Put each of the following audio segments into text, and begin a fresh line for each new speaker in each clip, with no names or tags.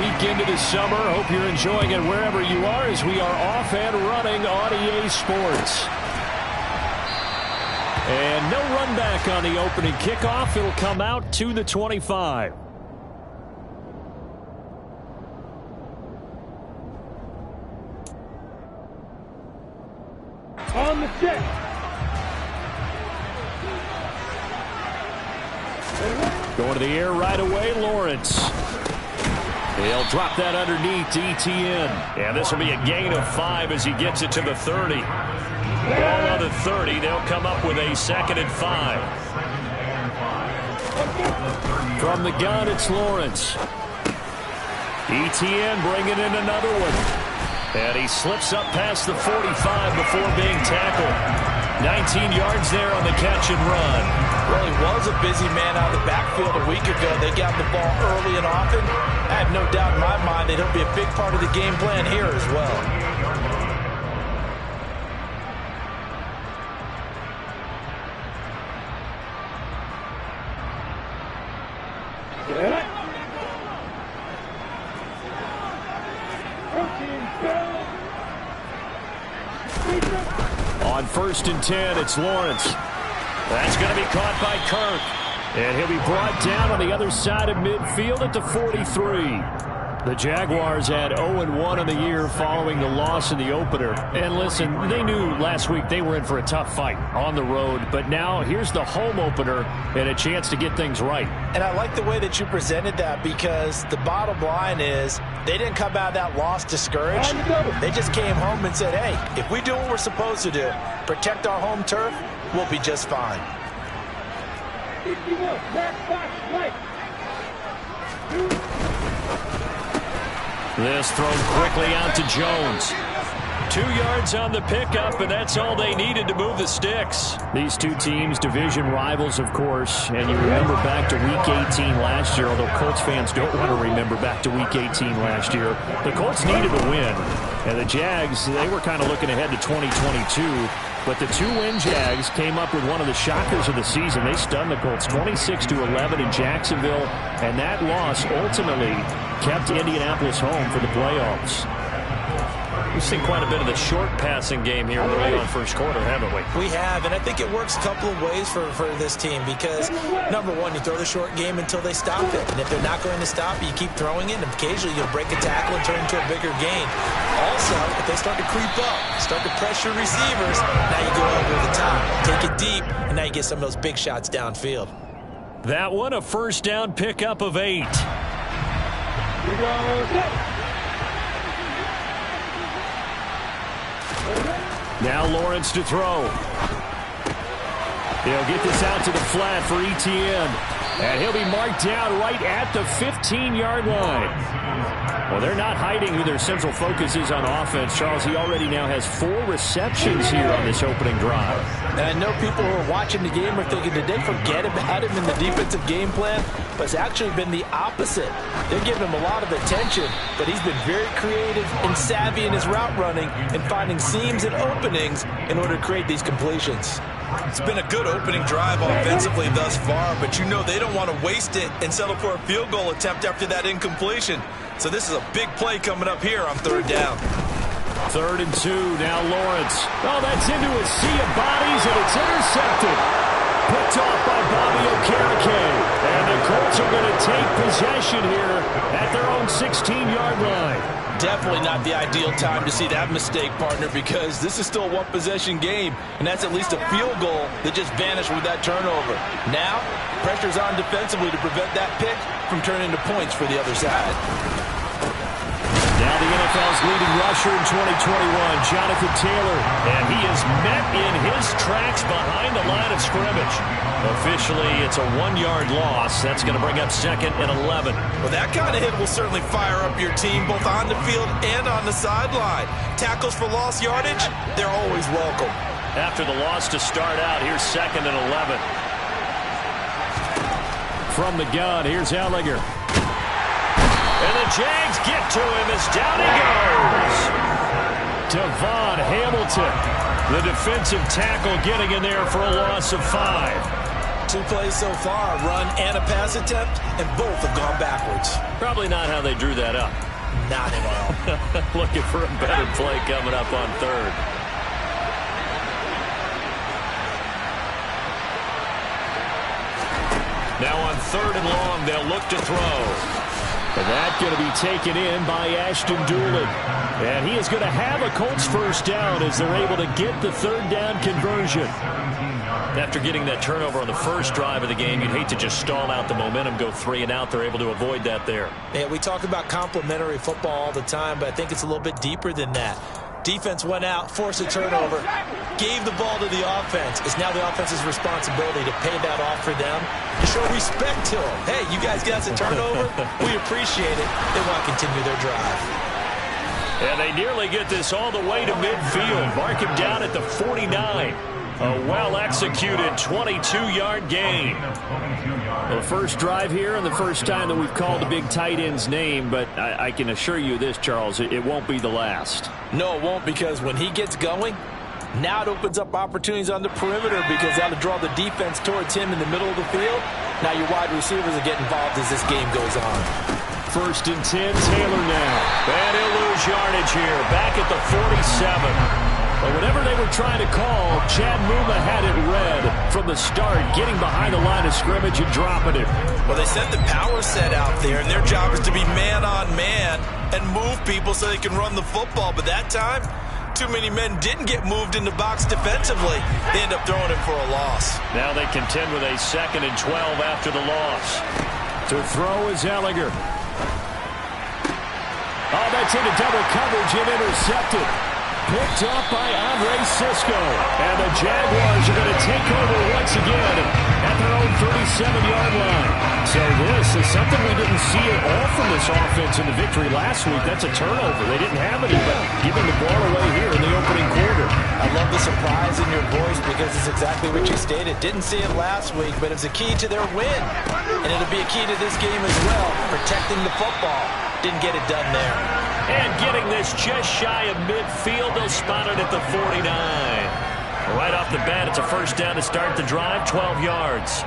week into the summer. Hope you're enjoying it wherever you are as we are off and running on EA Sports. And no run back on the opening kickoff. It'll come out to the 25.
On the set.
Going to the air right away, Lawrence. He'll drop that underneath to ETN. And this will be a gain of 5 as he gets it to the 30. Ball on the 30. They'll come up with a 2nd and 5. From the gun, it's Lawrence. ETN bringing in another one. And he slips up past the 45 before being tackled. 19 yards there on the catch and run.
Well, he was a busy man out of the backfield a week ago. They got the ball early and often. I have no doubt in my mind that he'll be a big part of the game plan here as well.
On 1st and 10, it's Lawrence. That's going to be caught by Kirk. And he'll be brought down on the other side of midfield at the 43. The Jaguars had 0-1 in the year following the loss in the opener. And listen, they knew last week they were in for a tough fight on the road. But now here's the home opener and a chance to get things right.
And I like the way that you presented that, because the bottom line is they didn't come out of that loss discouraged. They just came home and said, hey, if we do what we're supposed to do, protect our home turf, we'll be just fine.
This thrown quickly out to Jones. 2 yards on the pickup, and that's all they needed to move the sticks. These two teams, division rivals, of course, and you remember back to Week 18 last year, although Colts fans don't want to remember back to Week 18 last year. The Colts needed a win, and the Jags, they were kind of looking ahead to 2022, but the two-win Jags came up with one of the shockers of the season. They stunned the Colts 26-11 in Jacksonville, and that loss ultimately kept Indianapolis home for the playoffs. We've seen quite a bit of the short passing game here early on first quarter, haven't we?
We have, and I think it works a couple of ways for this team, because, number one, you throw the short game until they stop it. And if they're not going to stop it, you keep throwing it, and occasionally you'll break a tackle and turn it into a bigger gain. Also, if they start to creep up, start to pressure receivers, now you go over the top, take it deep, and now you get some of those big shots downfield.
That one, a first down pickup of 8. Now Lawrence to throw. He'll get this out to the flat for ETN. And he'll be marked down right at the 15-yard line. Well, they're not hiding who their central focus is on offense. Charles, he already now has 4 receptions here on this opening drive.
And I know people who are watching the game are thinking, did they forget about him in the defensive game plan? But it's actually been the opposite. They're giving him a lot of attention, but he's been very creative and savvy in his route running and finding seams and openings in order to create these completions.
It's been a good opening drive offensively thus far, but you know they don't want to waste it and settle for a field goal attempt after that incompletion. So this is a big play coming up here on 3rd down.
3rd and 2, now Lawrence. Oh, that's into a sea of bodies, and it's intercepted. Picked off by Bobby Okereke. And the Colts are going to take possession here at their own 16-yard line.
Definitely not the ideal time to see that mistake, partner, because this is still a one-possession game, and that's at least a field goal that just vanished with that turnover. Now, pressure's on defensively to prevent that pick from turning into points for the other side.
Now the NFL's leading rusher in 2021, Jonathan Taylor, and he is met in his tracks behind the line of scrimmage. Officially, it's a 1-yard loss. That's going to bring up 2nd and 11.
Well, that kind of hit will certainly fire up your team both on the field and on the sideline. Tackles for lost yardage, they're always welcome.
After the loss to start out, here's 2nd and 11. From the gun, here's Ellinger. And the Jags get to him as down he goes. Devon Hamilton, the defensive tackle, getting in there for a loss of 5.
2 plays so far, a run and a pass attempt, and both have gone backwards.
Probably not how they drew that up.
Not at all.
Looking for a better play coming up on third. Now on 3rd and long, they'll look to throw. And that's going to be taken in by Ashton Doolin. And he is going to have a Colts first down as they're able to get the 3rd down conversion. After getting that turnover on the first drive of the game, you'd hate to just stall out the momentum, go 3 and out. They're able to avoid that there.
Yeah, we talk about complementary football all the time, but I think it's a little bit deeper than that. Defense went out, forced a turnover, gave the ball to the offense. It's now the offense's responsibility to pay that off for them, to show respect to them. Hey, you guys got us a turnover. We appreciate it. They want to continue their drive.
And they nearly get this all the way to midfield. Mark him down at the 49. A well-executed 22-yard gain. Well, the first drive here and the first time that we've called the big tight end's name, but I can assure you this, Charles, it won't be the last.
No, it won't, because when he gets going, now it opens up opportunities on the perimeter because that'll draw the defense towards him in the middle of the field. Now your wide receivers will get involved as this game goes on.
1st and 10, Taylor now. And he'll lose yardage here, back at the 47. But whatever they were trying to call, Chad Muma had it read from the start, getting behind the line of scrimmage and dropping it.
Well, they sent the power set out there, and their job is to be man-on-man and move people so they can run the football. But that time, too many men didn't get moved in the box defensively. They end up throwing him for a loss.
Now they contend with a 2nd and 12 after the loss. To throw is Ellinger. Oh, that's into double coverage and intercepted. Picked up by Andre Sisco. And the Jaguars are going to take over once again at their own 37-yard line. So this is something we didn't see at all from this offense in the victory last week. That's a turnover. They didn't have anybody giving the ball away here in the opening quarter.
I love the surprise in your voice because it's exactly what you stated. Didn't see it last week, but it's a key to their win. And it'll be a key to this game as well, protecting the football. Didn't get it done there.
And getting this just shy of midfield, they'll spot it at the 49. Right off the bat, it's a first down to start the drive, 12 yards.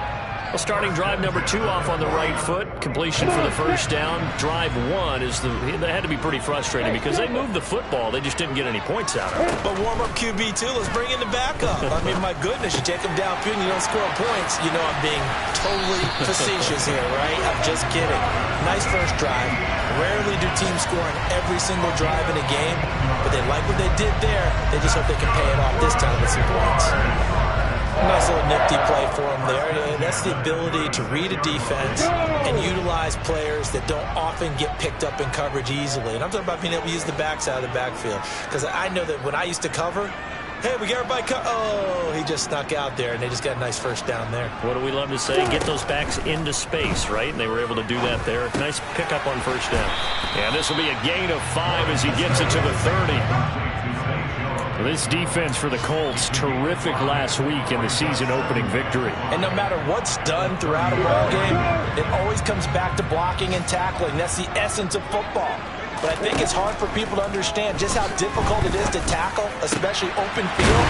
Well, starting drive number 2 off on the right foot. Completion for the first down. Drive 1 is that had to be pretty frustrating because they moved the football. They just didn't get any points out of it.
But warm-up QB2, let's bring in the backup. I mean, my goodness, you take them downfield and you don't score points. You know I'm being totally facetious here, right? I'm just kidding. Nice first drive. Rarely do teams score on every single drive in a game, but they like what they did there. They just hope they can pay it off this time with some points. Nice little nifty play for him there. That's the ability to read a defense and utilize players that don't often get picked up in coverage easily. And I'm talking about being able to use the backside of the backfield. Because I know that when I used to cover, hey, we got everybody oh, he just snuck out there, and they just got a nice first down there.
What do we love to say? Get those backs into space, right? And they were able to do that there. Nice pickup on first down. And this will be a gain of 5 as he gets it to the 30. This defense for the Colts, terrific last week in the season-opening victory.
And no matter what's done throughout a ball game, it always comes back to blocking and tackling. That's the essence of football. But I think it's hard for people to understand just how difficult it is to tackle, especially open field.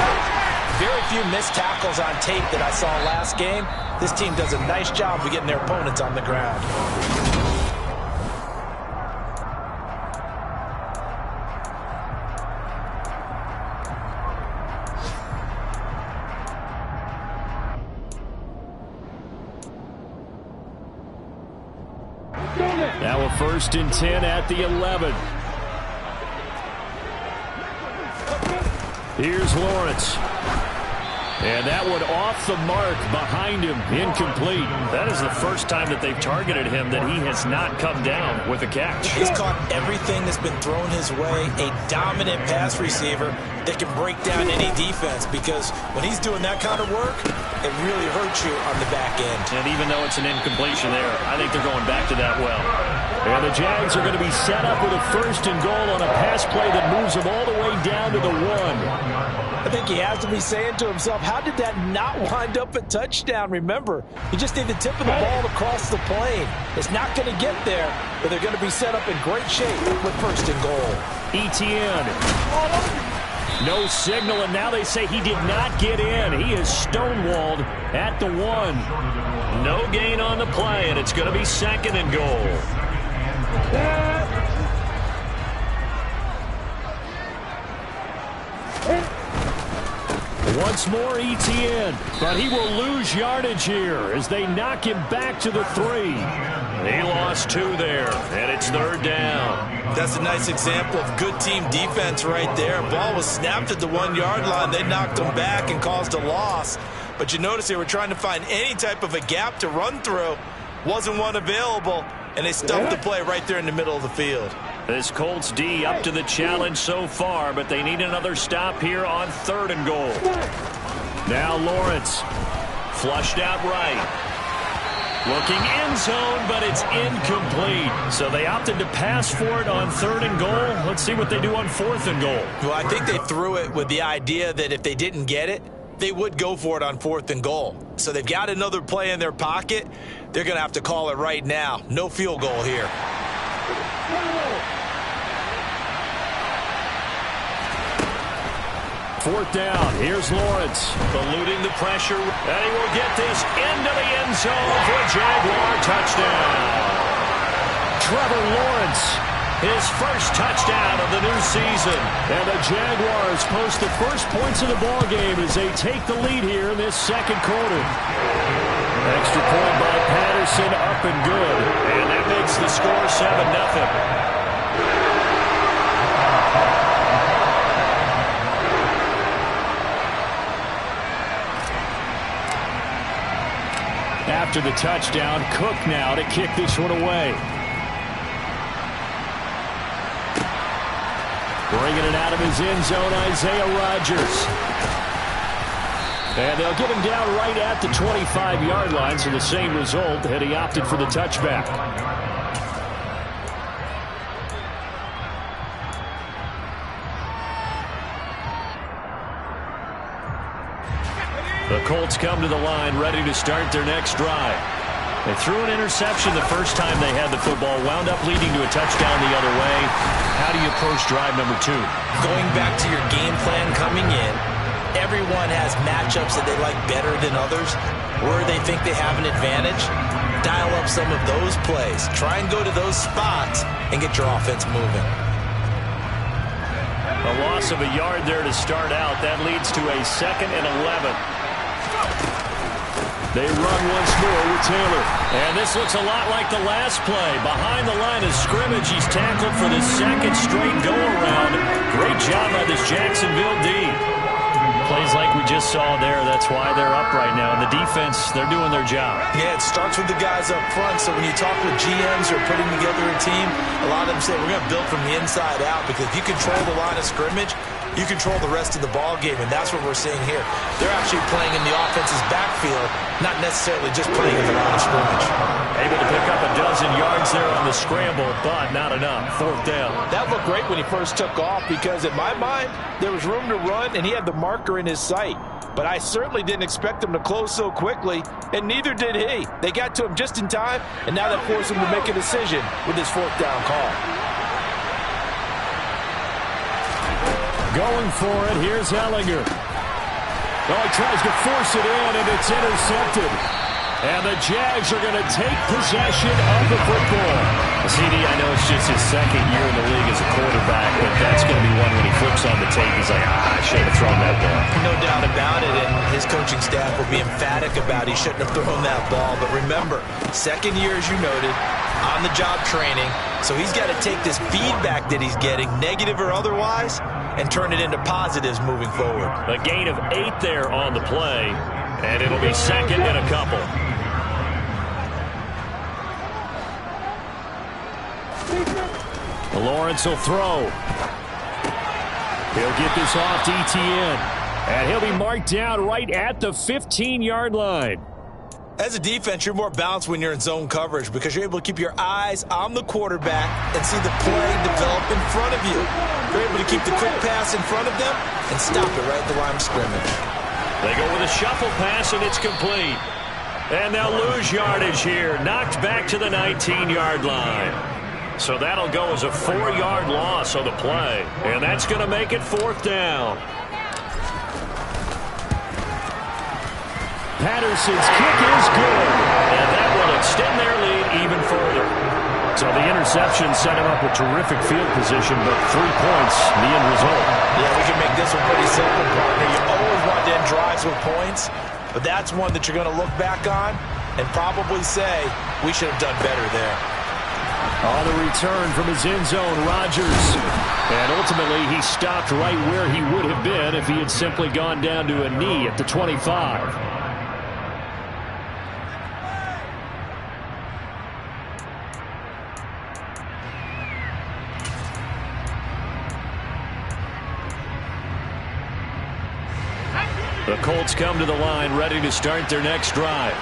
Very few missed tackles on tape that I saw last game. This team does a nice job of getting their opponents on the ground.
Now a 1st and 10 at the 11. Here's Lawrence. And that one off the mark behind him, incomplete. That is the first time that they've targeted him that he has not come down with a catch.
He's caught everything that's been thrown his way, a dominant pass receiver that can break down any defense, because when he's doing that kind of work, it really hurts you on the back end.
And even though it's an incompletion there, I think they're going back to that well. And the Jags are going to be set up with a 1st and goal on a pass play that moves them all the way down to the 1.
I think he has to be saying to himself, how did that not wind up a touchdown? Remember, you just need the tip of the ball across the plane. It's not going to get there, but they're going to be set up in great shape with 1st and goal.
Etienne. No signal, and now they say he did not get in. He is stonewalled at the 1. No gain on the play, and it's going to be 2nd and goal. Once more ETN, but he will lose yardage here as they knock him back to the 3. He lost 2 there, and it's 3rd down.
That's a nice example of good team defense right there. Ball was snapped at the 1-yard line. They knocked him back and caused a loss. But you notice they were trying to find any type of a gap to run through. Wasn't one available, and they stuffed the play right there in the middle of the field.
This Colts D up to the challenge so far, but they need another stop here on 3rd and goal. Now Lawrence, flushed out right. Looking end zone, but it's incomplete. So they opted to pass for it on 3rd and goal. Let's see what they do on 4th and goal.
Well, I think they threw it with the idea that if they didn't get it, they would go for it on 4th and goal. So they've got another play in their pocket. They're going to have to call it right now. No field goal here.
4th down. Here's Lawrence, eluding the pressure, and he will get this into the end zone for a Jaguar touchdown. Trevor Lawrence, his first touchdown of the new season. And the Jaguars post the first points of the ballgame as they take the lead here in this 2nd quarter. Extra point by Patterson, up and good. And that makes the score 7-0. After the touchdown, Cook now to kick this one away. Bringing it out of his end zone, Isaiah Rodgers. And they'll get him down right at the 25-yard line, so the same result, and he opted for the touchback. The Colts come to the line ready to start their next drive. They threw an interception the first time they had the football, wound up leading to a touchdown the other way. How do you approach drive number 2?
Going back to your game plan coming in, everyone has matchups that they like better than others, where they think they have an advantage. Dial up some of those plays. Try and go to those spots and get your offense moving.
A loss of a yard there to start out. That leads to a 2nd and 11. They run once more with Taylor. And this looks a lot like the last play. Behind the line of scrimmage, he's tackled for the 2nd straight go-around. Great job by this Jacksonville D. Plays like we just saw there. That's why they're up right now. And the defense, they're doing their job.
Yeah, it starts with the guys up front. So when you talk with GMs who are putting together a team, a lot of them say, we're going to build from the inside out, because if you control the line of scrimmage, you control the rest of the ball game, and that's what we're seeing here. They're actually playing in the offense's backfield, not necessarily just playing in the line of scrimmage.
Able to pick up a dozen yards there on the scramble, but not enough. 4th down.
That looked great when he first took off, because in my mind, there was room to run, and he had the marker in his sight. But I certainly didn't expect him to close so quickly, and neither did he. They got to him just in time, and now that forced him to make a decision with his 4th down call.
Going for it, here's Ellinger. Oh, he tries to force it in, and it's intercepted. And the Jags are going to take possession of the football. CD, I know it's just his 2nd year in the league as a quarterback, but that's going to be one when he flips on the tape. He's like, I should have thrown that ball.
No doubt about it, and his coaching staff will be emphatic about he shouldn't have thrown that ball. But remember, 2nd year, as you noted, on-the-job training, so he's got to take this feedback that he's getting, negative or otherwise, and turn it into positives moving forward.
A gain of 8 there on the play, and it'll be 2nd and a couple. Lawrence will throw. He'll get this off to ETN, and he'll be marked down right at the 15-yard line.
As a defense, you're more balanced when you're in zone coverage, because you're able to keep your eyes on the quarterback and see the play develop in front of you. You're able to keep the quick pass in front of them and stop it right at the line of scrimmage.
They go with a shuffle pass, and it's complete. And they'll lose yardage here. Knocked back to the 19-yard line. So that'll go as a 4-yard loss on the play. And that's going to make it 4th down. Patterson's kick is good. And that will extend their lead even further. So the interception set him up with terrific field position, but 3 points, the end result.
Yeah, we can make this one pretty simple, partner. You always want to end drives with points, but that's one that you're going to look back on and probably say, we should have done better there.
On the return from his end zone, Rodgers. And ultimately, he stopped right where he would have been if he had simply gone down to a knee at the 25. The Colts come to the line ready to start their next drive.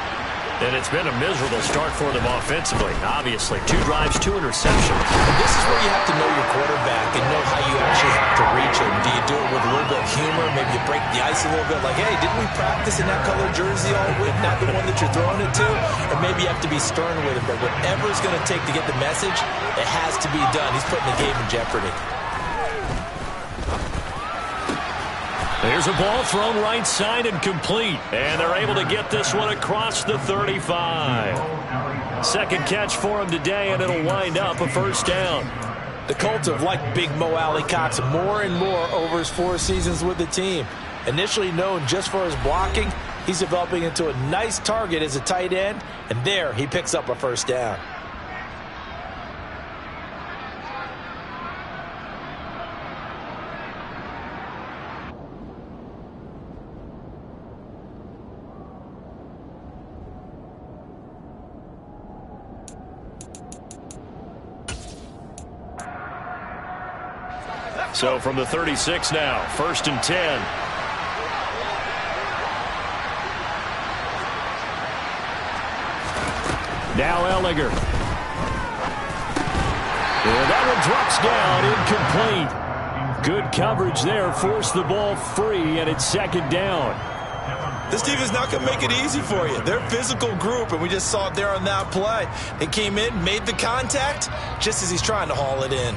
And it's been a miserable start for them offensively. Obviously, 2 drives, 2 interceptions.
And this is where you have to know your quarterback and know how you actually have to reach him. Do you do it with a little bit of humor? Maybe you break the ice a little bit like, hey, didn't we practice in that color jersey all week? Not the one that you're throwing it to? Or maybe you have to be stern with him. But whatever it's going to take to get the message, it has to be done. He's putting the game in jeopardy.
There's a ball thrown right side and complete. And they're able to get this one across the 35. Second catch for him today, and it'll wind up a 1st down.
The Colts have liked Big Mo Alley-Cox more and more over his 4 seasons with the team. Initially known just for his blocking, he's developing into a nice target as a tight end, and there he picks up a 1st down.
So from the 36 now, 1st and 10. Now Ellinger. And that one drops down, incomplete. Good coverage there, forced the ball free, and it's 2nd down.
This team is not going to make it easy for you. They're a physical group, and we just saw it there on that play. They came in, made the contact, just as he's trying to haul it in.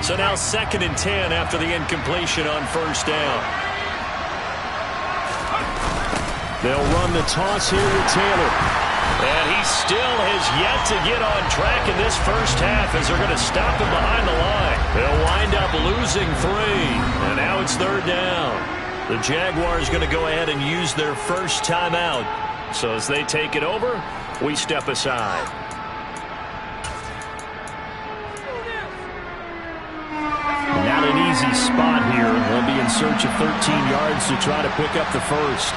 So now 2nd and 10 after the incompletion on 1st down. They'll run the toss here with Taylor. And he still has yet to get on track in this 1st half as they're going to stop him behind the line. They'll wind up losing 3. And now it's 3rd down. The Jaguars going to go ahead and use their 1st timeout. So as they take it over, we step aside. Not an easy spot here. They'll be in search of 13 yards to try to pick up the 1st.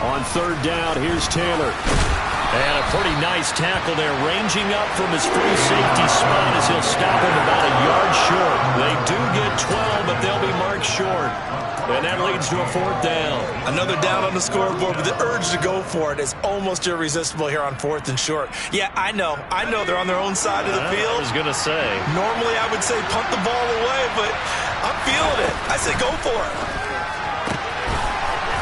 On 3rd down, here's Taylor. And a pretty nice tackle there, ranging up from his free safety spot as he'll stop him about a yard short. They do get 12, but they'll be marked short. And that leads to a 4th down.
Another down on the scoreboard, but the urge to go for it is almost irresistible here on 4th and short. Yeah, I know they're on their own side of the field.
I was going to say.
Normally I would say punt the ball away, but I'm feeling it. I say go for it.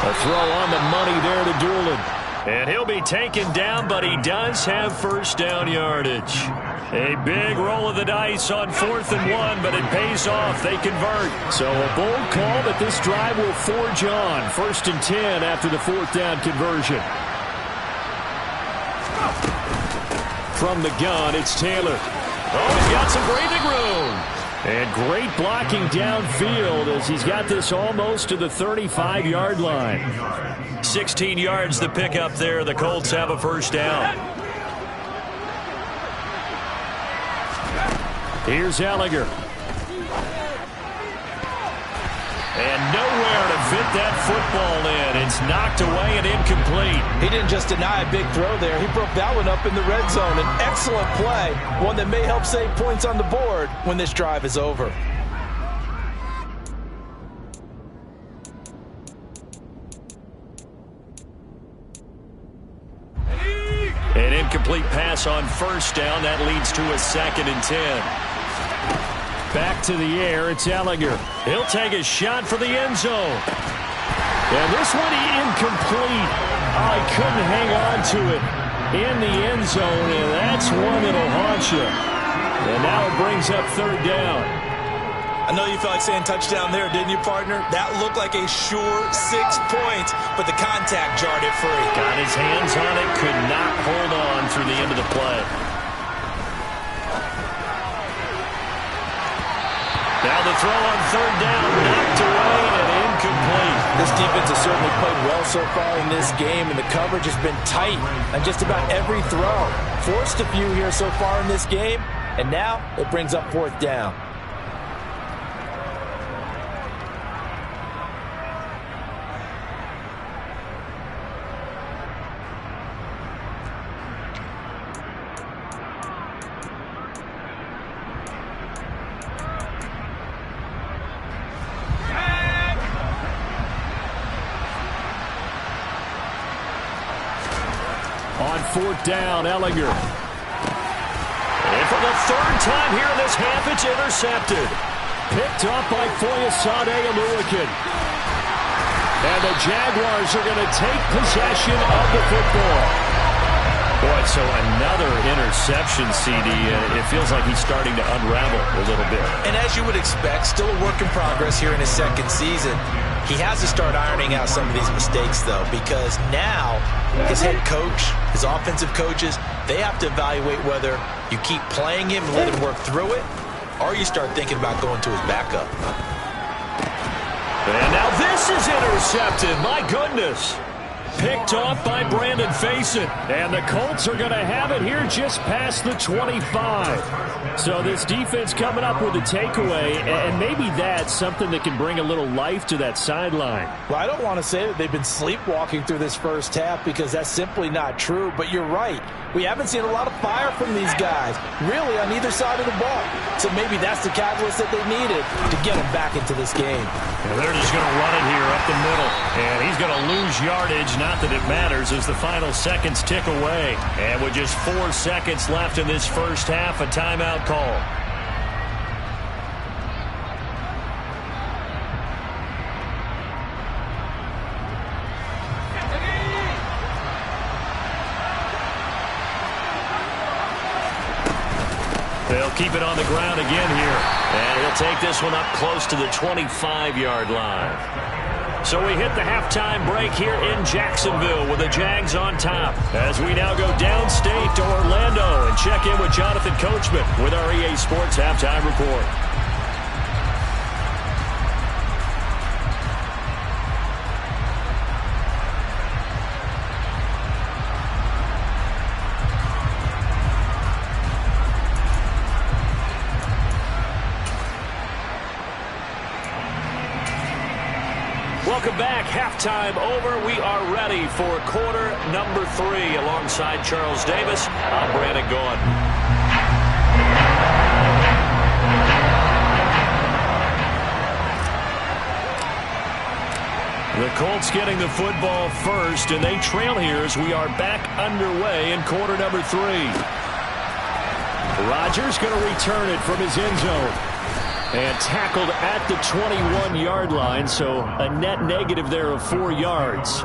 A throw on the money there to Doolin. And he'll be taken down, but he does have 1st down yardage. A big roll of the dice on 4th and 1, but it pays off. They convert. So a bold call, but this drive will forge on. 1st and 10 after the 4th down conversion. From the gun, it's Taylor. Oh, he's got some breathing room. And great blocking downfield as he's got this almost to the 35-yard line. 16 yards to pick up there. The Colts have a 1st down. Here's Ellinger. And nowhere to fit that football in. It's knocked away and incomplete.
He didn't just deny a big throw there. He broke that one up in the red zone. An excellent play, one that may help save points on the board when this drive is over.
An incomplete pass on 1st down. That leads to a 2nd and 10. Back to the air, it's Ellinger. He'll take a shot for the end zone. And this one incomplete. Oh, he couldn't hang on to it in the end zone, and that's one that'll haunt you. And now it brings up third down.
I know you felt like saying touchdown there, didn't you, partner? That looked like a sure 6 points, but the contact jarred it free.
Got his hands on it, could not hold on through the end of the play. Now the throw on third down, knocked away and incomplete.
This defense has certainly played well so far in this game, and the coverage has been tight on just about every throw. Forced a few here so far in this game, and now it brings up fourth down.
On fourth down, Ellinger. And for the third time here in this half, it's intercepted. Picked up by Foyesade Oluwakin. And the Jaguars are going to take possession of the football. Boy, so another interception, CD. It feels like he's starting to unravel a little bit.
And as you would expect, still a work in progress here in his second season. He has to start ironing out some of these mistakes, though, because now his head coach, his offensive coaches, they have to evaluate whether you keep playing him and let him work through it, or you start thinking about going to his backup.
And now this is intercepted. My goodness. Picked off by Brandon Faison. And the Colts are going to have it here just past the 25. So this defense coming up with a takeaway, and maybe that's something that can bring a little life to that sideline.
Well, I don't want to say that they've been sleepwalking through this first half because that's simply not true, but you're right. We haven't seen a lot of fire from these guys, really, on either side of the ball. So maybe that's the catalyst that they needed to get them back into this game.
And they're just going to run it here up the middle. And he's going to lose yardage. Not that it matters as the final seconds tick away. And with just 4 seconds left in this first half, a timeout call. They'll keep it on the ground again here. And he'll take this one up close to the 25-yard line. So we hit the halftime break here in Jacksonville with the Jags on top. As we now go downstate to Orlando and check in with Jonathan Coachman with our EA Sports Halftime Report. Welcome back. Halftime over. We are ready for quarter number 3 alongside Charles Davis. I'm Brandon Gaughan. The Colts getting the football first, and they trail here as we are back underway in quarter number 3. Rodgers going to return it from his end zone. And tackled at the 21-yard line, so a net negative there of 4 yards.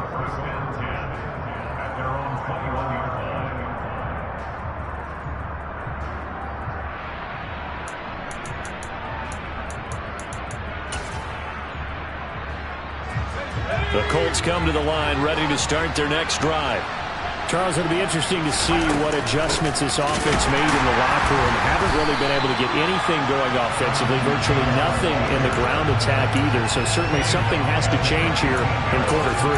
The Colts come to the line ready to start their next drive. Charles, it'll be interesting to see what adjustments this offense made in the locker room. Haven't really been able to get anything going offensively, virtually nothing in the ground attack either. So certainly something has to change here in quarter 3.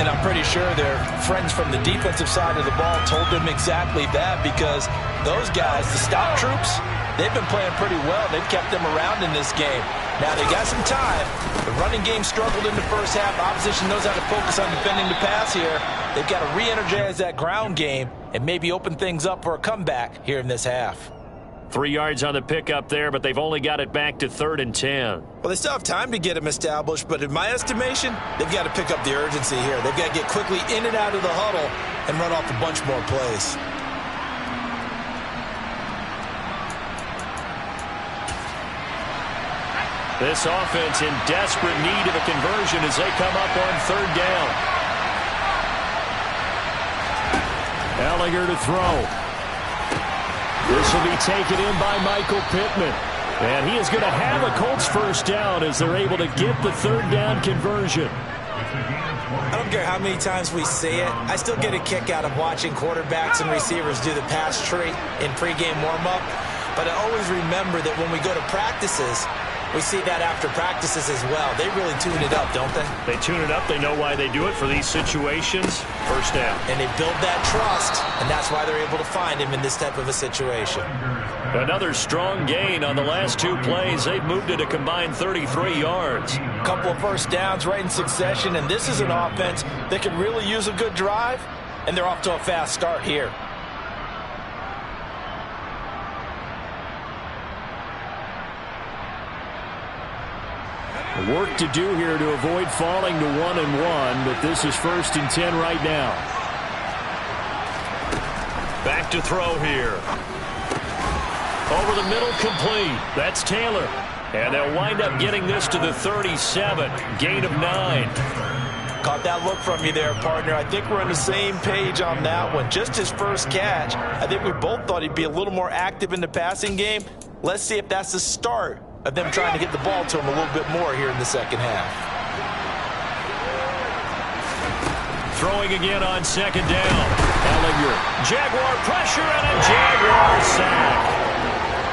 And I'm pretty sure their friends from the defensive side of the ball told them exactly that, because those guys, the stop troops, they've been playing pretty well. They've kept them around in this game. Now they got some time. The running game struggled in the first half. Opposition knows how to focus on defending the pass here. They've got to re-energize that ground game and maybe open things up for a comeback here in this half.
3 yards on the pickup there, but they've only got it back to 3rd and 10.
Well, they still have time to get them established, but in my estimation, they've got to pick up the urgency here. They've got to get quickly in and out of the huddle and run off a bunch more plays.
This offense in desperate need of a conversion as they come up on third down. Ellinger to throw. This will be taken in by Michael Pittman. And he is going to have a Colts first down as they're able to get the third down conversion.
I don't care how many times we see it. I still get a kick out of watching quarterbacks and receivers do the pass tree in pregame warm-up. But I always remember that when we go to practices, we see that after practices as well. They really tune it up, don't they?
They tune it up. They know why they do it for these situations. First down.
And they build that trust, and that's why they're able to find him in this type of a situation.
Another strong gain on the last two plays. They've moved it a combined 33 yards.
A couple of first downs right in succession, and this is an offense that can really use a good drive, and they're off to a fast start here.
Work to do here to avoid falling to 1-1, but this is 1st and 10 right now. Back to throw here. Over the middle, complete. That's Taylor. And they'll wind up getting this to the 37. Gain of 9.
Caught that look from you there, partner. I think we're on the same page on that one. Just his first catch. I think we both thought he'd be a little more active in the passing game. Let's see if that's the start of them trying to get the ball to him a little bit more here in the second half.
Throwing again on second down. Ellinger. Jaguar pressure and a Jaguar sack.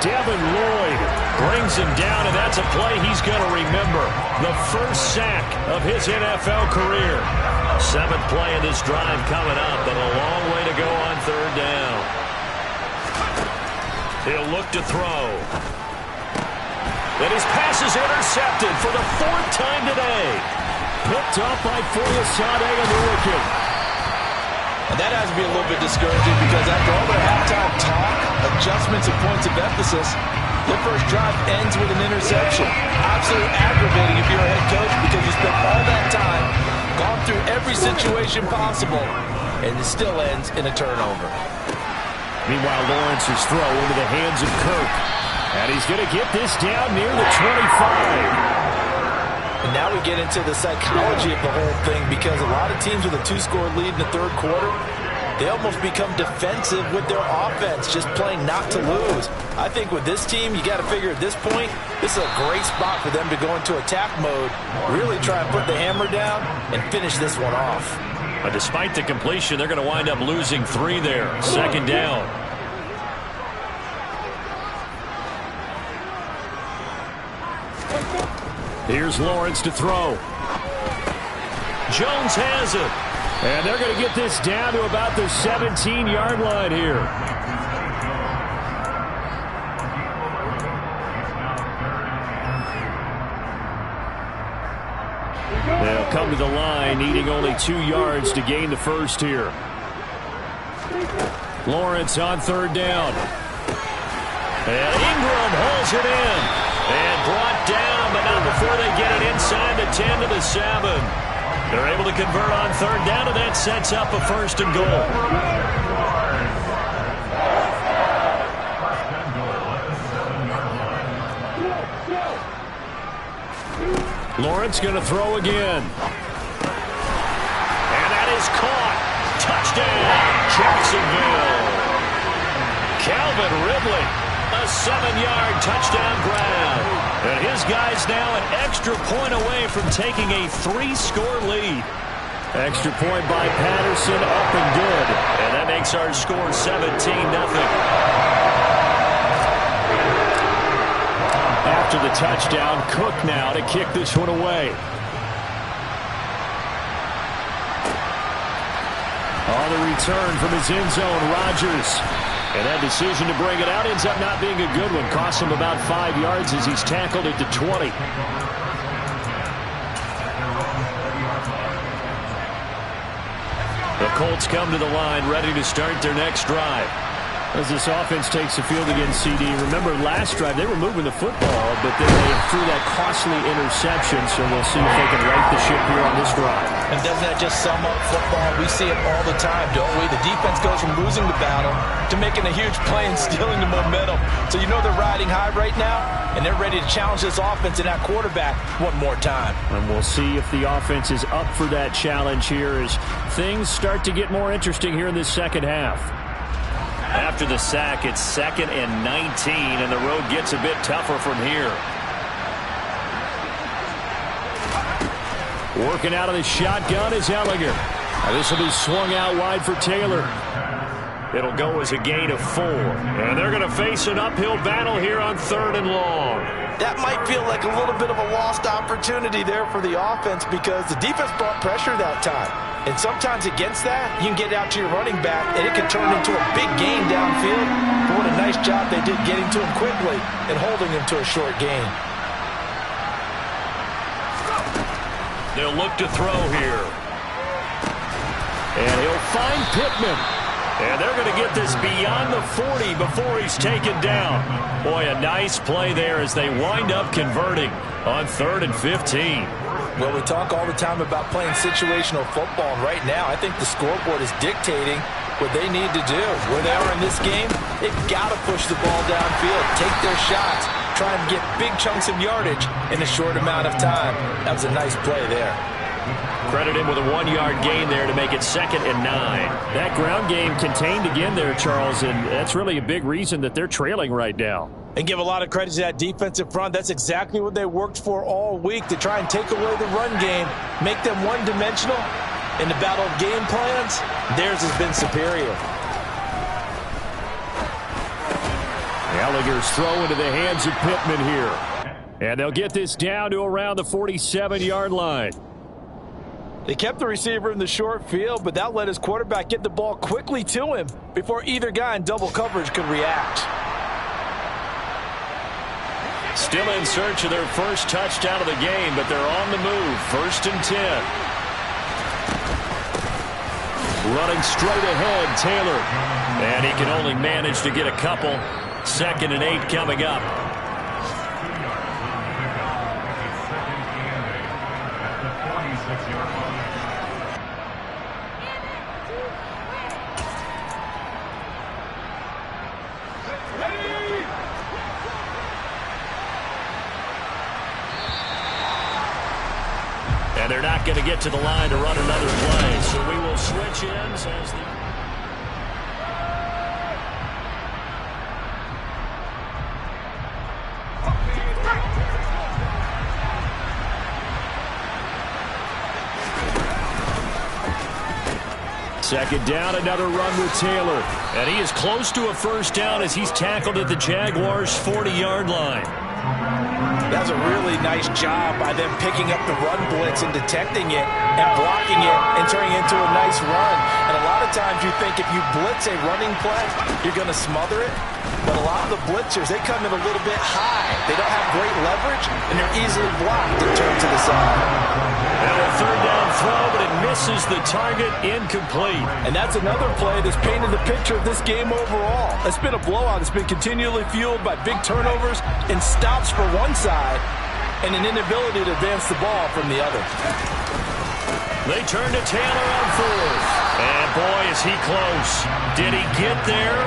Devin Lloyd brings him down, and that's a play he's going to remember. The first sack of his NFL career. 7th play of this drive coming up, but a long way to go on third down. He'll look to throw. And his pass is intercepted for the 4th time today. Picked up by Foyesade and Urikin.
And that has to be a little bit discouraging because after all their halftime talk, adjustments and points of emphasis, their first drive ends with an interception. Absolutely aggravating if you're a head coach because you spent all that time, gone through every situation possible, and it still ends in a turnover.
Meanwhile, Lawrence's throw into the hands of Kirk. And he's going to get this down near the 25.
And now we get into the psychology of the whole thing because a lot of teams with a 2-score lead in the third quarter, they almost become defensive with their offense, just playing not to lose. I think with this team, you got to figure at this point, this is a great spot for them to go into attack mode, really try and put the hammer down and finish this one off.
Despite the completion, they're going to wind up losing 3 there. Second down. Here's Lawrence to throw. Jones has it. And they're going to get this down to about the 17-yard line here. They'll come to the line, needing only 2 yards to gain the first here. Lawrence on third down. And Ingram holds it in. And brought down, but not before they get it inside the 10 to the 7. They're able to convert on third down, and that sets up a 1st and goal. Lawrence going to throw again. And that is caught. Touchdown, Jacksonville. Calvin Ridley. A 7-yard touchdown grab. And his guy's now an extra point away from taking a 3-score lead. Extra point by Patterson, up and good. And that makes our score 17-0. After the touchdown, Cook now to kick this one away. On the return from his end zone, Rodgers. And that decision to bring it out ends up not being a good one. Costs him about 5 yards as he's tackled at the 20. The Colts come to the line ready to start their next drive. As this offense takes the field against CD, remember last drive they were moving the football, but then they threw that costly interception, so we'll see if they can right the ship here on this drive.
And doesn't that just sum up football? We see it all the time, don't we? The defense goes from losing the battle to making a huge play and stealing the momentum. So you know they're riding high right now, and they're ready to challenge this offense and that quarterback one more time.
And we'll see if the offense is up for that challenge here as things start to get more interesting here in this second half.
After the sack, it's 2nd and 19, and the road gets a bit tougher from here.
Working out of the shotgun is Ellinger. This will be swung out wide for Taylor. It'll go as a gain of 4. And they're going to face an uphill battle here on 3rd and long.
That might feel like a little bit of a lost opportunity there for the offense because the defense brought pressure that time. And sometimes against that, you can get out to your running back, and it can turn into a big gain downfield. But what a nice job they did getting to him quickly and holding him to a short gain.
They'll look to throw here.
And he'll find Pittman. And they're going to get this beyond the 40 before he's taken down.
Boy, a nice play there as they wind up converting on 3rd and 15.
Well, we talk all the time about playing situational football, and right now I think the scoreboard is dictating what they need to do. Where they are in this game, they've got to push the ball downfield, take their shots, try and get big chunks of yardage in a short amount of time. That was a nice play there.
Credit him with a 1-yard gain there to make it 2nd and 9. That ground game contained again there, Charles, and that's really a big reason that they're trailing right now.
And give a lot of credit to that defensive front. That's exactly what they worked for all week, to try and take away the run game, make them one-dimensional. In the battle of game plans, theirs has been superior.
Gallagher's throw into the hands of Pittman here. And they'll get this down to around the 47-yard line.
They kept the receiver in the short field, but that let his quarterback get the ball quickly to him before either guy in double coverage could react.
Still in search of their first touchdown of the game, but they're on the move. 1st and 10.
Running straight ahead, Taylor. And he can only manage to get a couple. 2nd and 8 coming up. And they're not going to get to the line to run another play. So we will switch ends as the... Second down, another run with Taylor. And he is close to a first down as he's tackled at the Jaguars' 40-yard line.
That's a really nice job by them picking up the run blitz and detecting it and blocking it and turning it into a nice run. And a lot of times you think if you blitz a running play, you're going to smother it. But a lot of the blitzers, they come in a little bit high. They don't have great leverage, and they're easily blocked and turned to the side.
And a 3rd down throw, but it misses the target, incomplete.
And that's another play that's painted the picture of this game overall. It's been a blowout. It's been continually fueled by big turnovers and stops for one side and an inability to advance the ball from the other.
They turn to Taylor on 4th. And boy, is he close. Did he get there?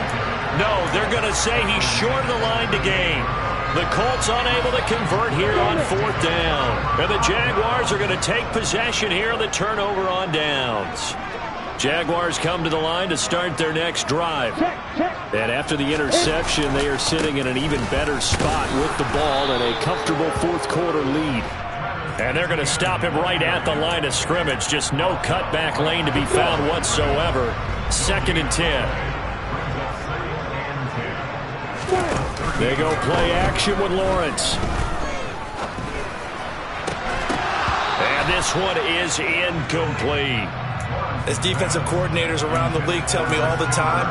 No, they're going to say he's short of the line to gain. The Colts unable to convert here on 4th down. And the Jaguars are going to take possession here on the turnover on downs. Jaguars come to the line to start their next drive. And after the interception, they are sitting in an even better spot with the ball and a comfortable 4th quarter lead. And they're going to stop him right at the line of scrimmage. Just no cutback lane to be found whatsoever. 2nd and 10. They go play action with Lawrence. And this one is incomplete.
As defensive coordinators around the league tell me all the time,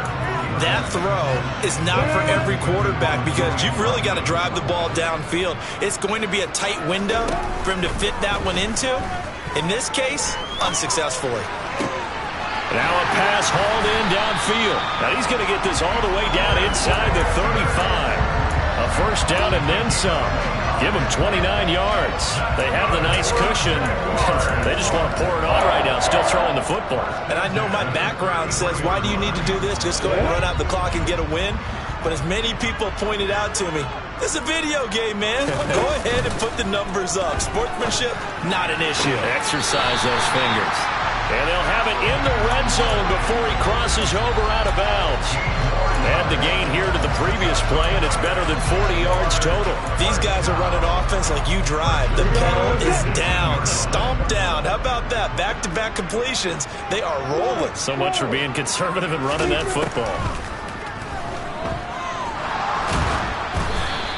that throw is not for every quarterback because you've really got to drive the ball downfield. It's going to be a tight window for him to fit that one into. In this case, unsuccessfully.
Now a pass hauled in downfield. Now he's going to get this all the way down inside the 35. A first down and then some. Give them 29 yards. They have the nice cushion. They just want to pour it on right now, still throwing the football.
And I know my background says, why do you need to do this? Just go ahead and run out the clock and get a win. But as many people pointed out to me, this is a video game, man. Go ahead and put the numbers up. Sportsmanship, not an issue.
Exercise those fingers. And they'll have it in the red zone before he crosses over out of bounds. Add the gain here to the previous play, and it's better than 40 yards total.
These guys are running offense like you drive. The pedal is down, stomped down. How about that? Back-to-back completions. They are rolling.
So much for being conservative and running that football.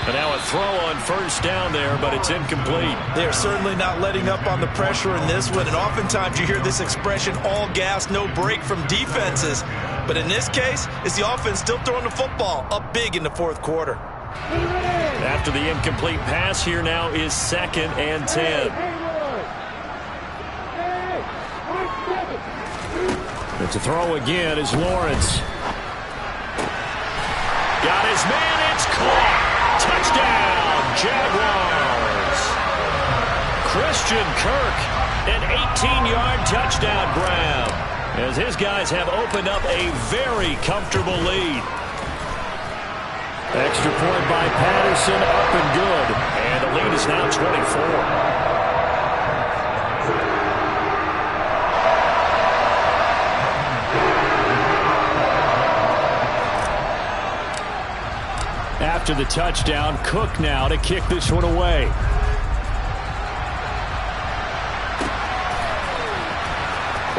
And now a throw on first down there, but it's incomplete.
They are certainly not letting up on the pressure in this one, and oftentimes you hear this expression, all gas, no break from defenses. But in this case, it's the offense still throwing the football up big in the fourth quarter.
After the incomplete pass, here now is 2nd and 10. And to throw again is Lawrence. Got his man, it's caught. Touchdown, Jaguars. Christian Kirk, an 18-yard touchdown grab, as his guys have opened up a very comfortable lead. Extra point by Patterson, up and good. And the lead is now 24. After the touchdown, Cook now to kick this one away.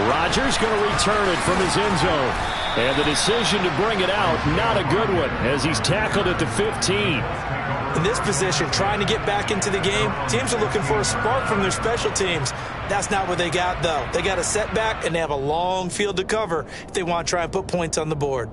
Rodgers going to return it from his end zone. And the decision to bring it out, not a good one, as he's tackled at the 15.
In this position, trying to get back into the game, teams are looking for a spark from their special teams. That's not what they got, though. They got a setback, and they have a long field to cover if they want to try and put points on the board.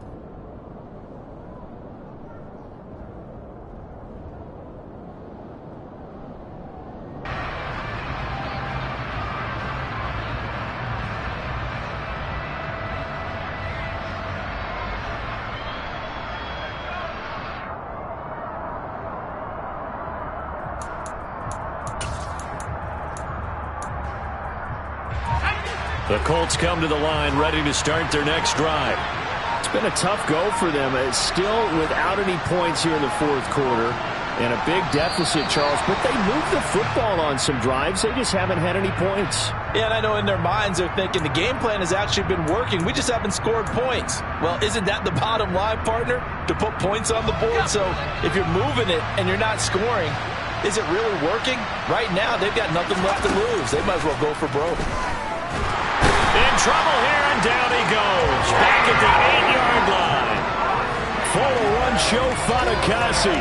The Colts come to the line, ready to start their next drive. It's been a tough go for them. It's still without any points here in the fourth quarter. And a big deficit, Charles. But they moved the football on some drives. They just haven't had any points.
Yeah, and I know in their minds they're thinking the game plan has actually been working. We just haven't scored points. Well, isn't that the bottom line, partner? To put points on the board? So if you're moving it and you're not scoring, is it really working? Right now, they've got nothing left to lose. They might as well go for broke.
In trouble here, and down he goes. Back at the 8-yard line. Photo run show Fatukasi.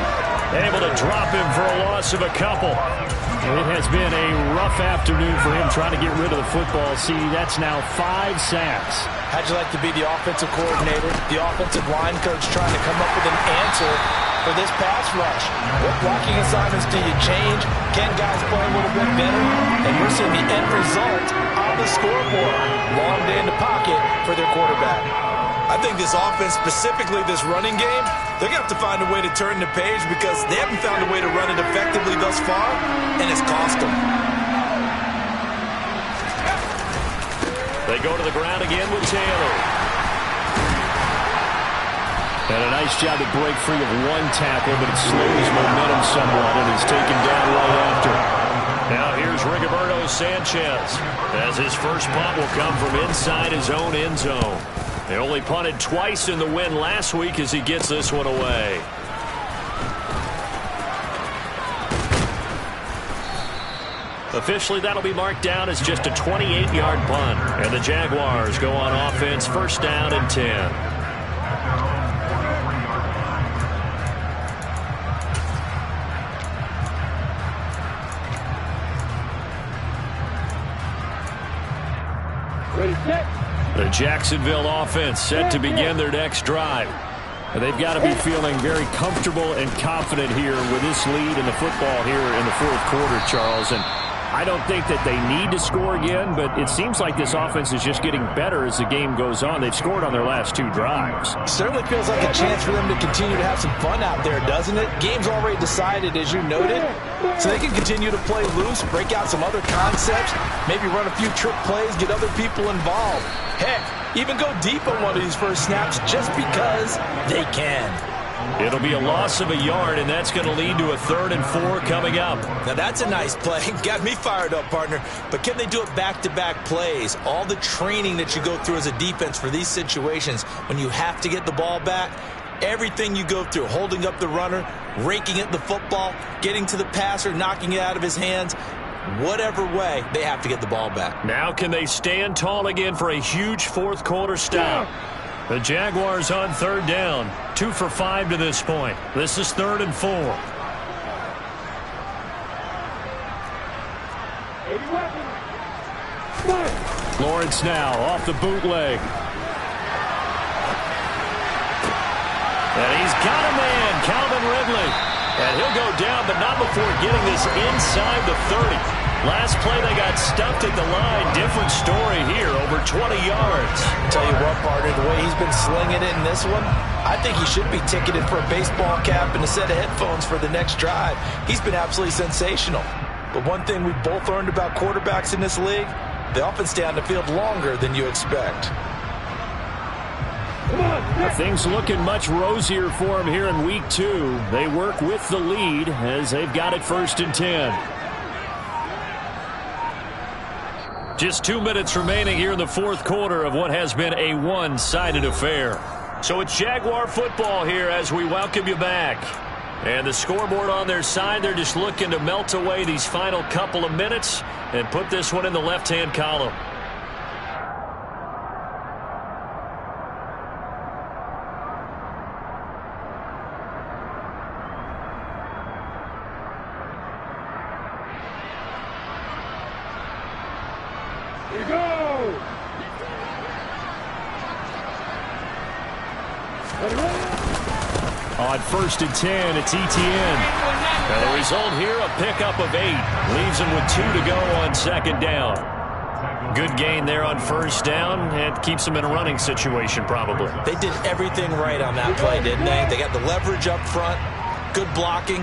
Able to drop him for a loss of a couple. It has been a rough afternoon for him trying to get rid of the football. See, that's now 5 sacks.
How'd you like to be the offensive coordinator, the offensive line coach trying to come up with an answer for this pass rush? What blocking assignments do you change? Can guys play a little bit better? And we're seeing the end result on the scoreboard. Long day in the pocket for their quarterback. I think this offense, specifically this running game, they're going to have to find a way to turn the page because they haven't found a way to run it effectively thus far, and it's cost them.
They go to the ground again with Taylor. And a nice job to break free of one tackle, but it slows momentum somewhat and is taken down right after. Now here's Rigoberto Sanchez, as his first punt will come from inside his own end zone. They only punted twice in the win last week as he gets this one away. Officially, that'll be marked down as just a 28-yard punt. And the Jaguars go on offense, first down and 10.
Ready, set.
The Jacksonville offense set to begin their next drive. And they've got to be feeling very comfortable and confident here with this lead in the football here in the fourth quarter, Charles. And I don't think that they need to score again, but it seems like this offense is just getting better as the game goes on. They've scored on their last 2 drives.
Certainly feels like a chance for them to continue to have some fun out there, doesn't it? Game's already decided, as you noted, so they can continue to play loose, break out some other concepts, maybe run a few trick plays, get other people involved. Heck, even go deep on one of these first snaps just because they can.
It'll be a loss of a yard, and that's going to lead to a 3rd and 4 coming up.
Now, that's a nice play. Got me fired up, partner. But can they do it back-to-back plays? All the training that you go through as a defense for these situations, when you have to get the ball back, everything you go through, holding up the runner, raking at the football, getting to the passer, knocking it out of his hands, whatever way, they have to get the ball back.
Now can they stand tall again for a huge 4th quarter stop? The Jaguars on 3rd down. 2 for 5 to this point. This is 3rd and 4. Lawrence now off the bootleg. And he's got a man, Calvin Ridley. And he'll go down, but not before getting this inside the 30. Last play, they got stuffed at the line. Different story here, over 20 yards.
Tell you what, partner, the way he's been slinging it in this one, I think he should be ticketed for a baseball cap and a set of headphones for the next drive. He's been absolutely sensational. But one thing we've both learned about quarterbacks in this league, they often stay on the field longer than you expect.
Things looking much rosier for him here in week 2. They work with the lead as they've got it 1st and 10. Just 2 minutes remaining here in the 4th quarter of what has been a one-sided affair. So it's Jaguar football here as we welcome you back. And the scoreboard on their side, they're just looking to melt away these final couple of minutes and put this one in the left-hand column. On 1st and 10, it's Etienne. And the result here, a pickup of 8. Leaves him with 2 to go on 2nd down. Good gain there on 1st down, and keeps him in a running situation probably.
They did everything right on that play, didn't they? They got the leverage up front, good blocking,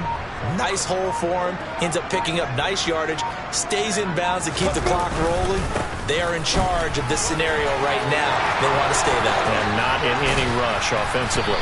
nice hole for him, ends up picking up nice yardage, stays in bounds to keep the clock rolling. They are in charge of this scenario right now. They want to stay that way.
And not in any rush offensively.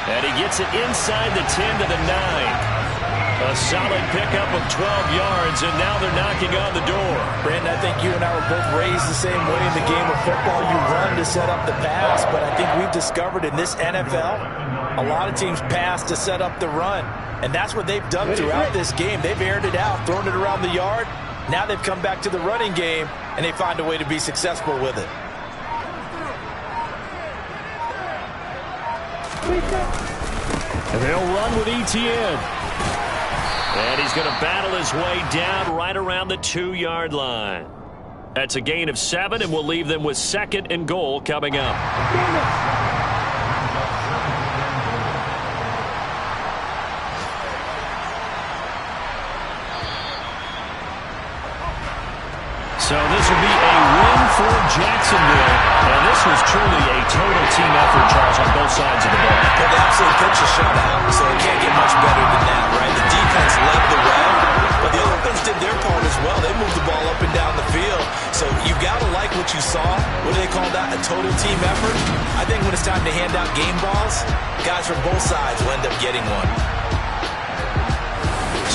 And he gets it inside the 10 to the 9. A solid pickup of 12 yards, and now they're knocking on the door.
Brandon, I think you and I were both raised the same way in the game of football. You run to set up the pass, but I think we've discovered in this NFL, a lot of teams pass to set up the run. And that's what they've done throughout this game. They've aired it out, thrown it around the yard. Now they've come back to the running game, and they find a way to be successful with it.
And they'll run with Etienne. And he's going to battle his way down right around the 2-yard line. That's a gain of 7, and we'll leave them with 2nd and goal coming up. So this will be a win for Jacksonville. And this was truly a total team effort, Charles, on both sides of the ball.
Well, they absolutely pitched a shutout, so it can't get much better than that, right? The defense led the way, but the offense did their part as well. They moved the ball up and down the field. So you've got to like what you saw. What do they call that? A total team effort? I think when it's time to hand out game balls, guys from both sides will end up getting one.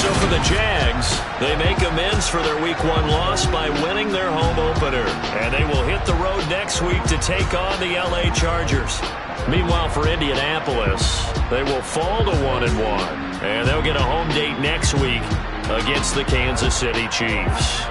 So for the Jags, they make amends for their Week 1 loss by winning their home opener. And they will hit the road next week to take on the LA Chargers. Meanwhile, for Indianapolis, they will fall to 1-1. And they'll get a home date next week against the Kansas City Chiefs.